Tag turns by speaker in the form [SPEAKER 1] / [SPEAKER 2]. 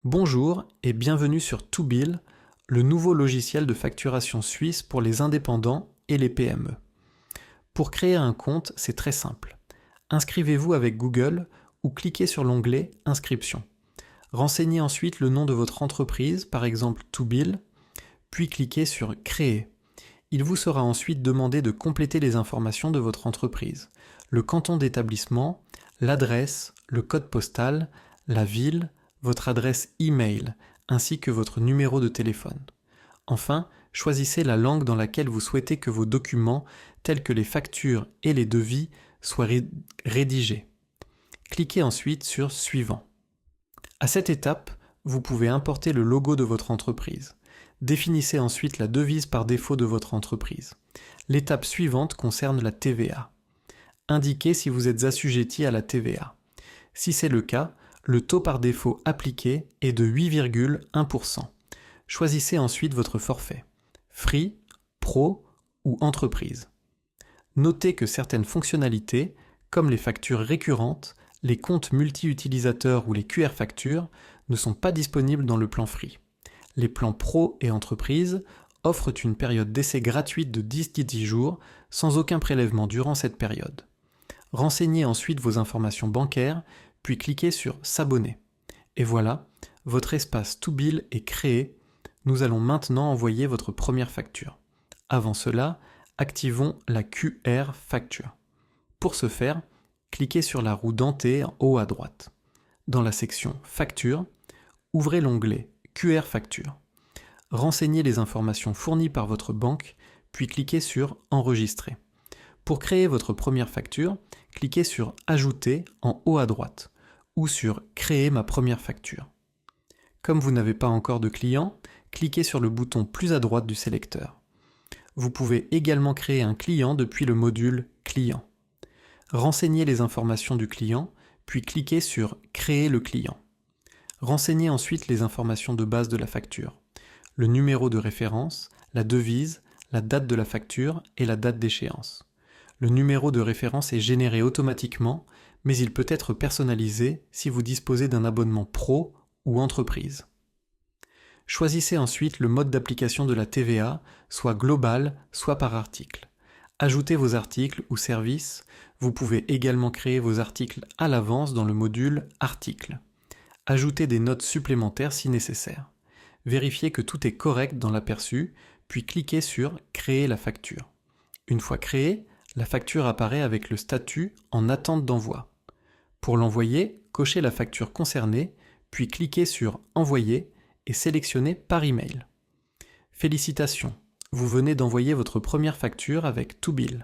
[SPEAKER 1] Bonjour et bienvenue sur Tobill, le nouveau logiciel de facturation suisse pour les indépendants et les PME. Pour créer un compte, c'est très simple. Inscrivez-vous avec Google ou cliquez sur l'onglet Inscription. Renseignez ensuite le nom de votre entreprise, par exemple Tobill, puis cliquez sur Créer. Il vous sera ensuite demandé de compléter les informations de votre entreprise, le canton d'établissement, l'adresse, le code postal, la ville, votre adresse e-mail, ainsi que votre numéro de téléphone. Enfin, choisissez la langue dans laquelle vous souhaitez que vos documents, tels que les factures et les devis, soient rédigés. Cliquez ensuite sur Suivant. À cette étape, vous pouvez importer le logo de votre entreprise. Définissez ensuite la devise par défaut de votre entreprise. L'étape suivante concerne la TVA. Indiquez si vous êtes assujetti à la TVA. Si c'est le cas, le taux par défaut appliqué est de 8,1%. Choisissez ensuite votre forfait. Free, Pro ou Entreprise. Notez que certaines fonctionnalités, comme les factures récurrentes, les comptes multi-utilisateurs ou les QR factures, ne sont pas disponibles dans le plan Free. Les plans Pro et Entreprise offrent une période d'essai gratuite de 10 jours sans aucun prélèvement durant cette période. Renseignez ensuite vos informations bancaires, puis cliquez sur S'abonner. Et voilà, votre espace Tobill est créé. Nous allons maintenant envoyer votre première facture. Avant cela, activons la QR facture. Pour ce faire, cliquez sur la roue dentée en haut à droite. Dans la section Facture, ouvrez l'onglet QR facture. Renseignez les informations fournies par votre banque, puis cliquez sur Enregistrer. Pour créer votre première facture, cliquez sur Ajouter en haut à droite ou sur Créer ma première facture. Comme vous n'avez pas encore de client, cliquez sur le bouton plus à droite du sélecteur. Vous pouvez également créer un client depuis le module Client. Renseignez les informations du client, puis cliquez sur Créer le client. Renseignez ensuite les informations de base de la facture, le numéro de référence, la devise, la date de la facture et la date d'échéance. Le numéro de référence est généré automatiquement, mais il peut être personnalisé si vous disposez d'un abonnement pro ou entreprise. Choisissez ensuite le mode d'application de la TVA, soit global, soit par article. Ajoutez vos articles ou services. Vous pouvez également créer vos articles à l'avance dans le module Articles. Ajoutez des notes supplémentaires si nécessaire. Vérifiez que tout est correct dans l'aperçu, puis cliquez sur Créer la facture. Une fois créée, la facture apparaît avec le statut en attente d'envoi. Pour l'envoyer, cochez la facture concernée, puis cliquez sur Envoyer et sélectionnez par email. Félicitations, vous venez d'envoyer votre première facture avec Tobill.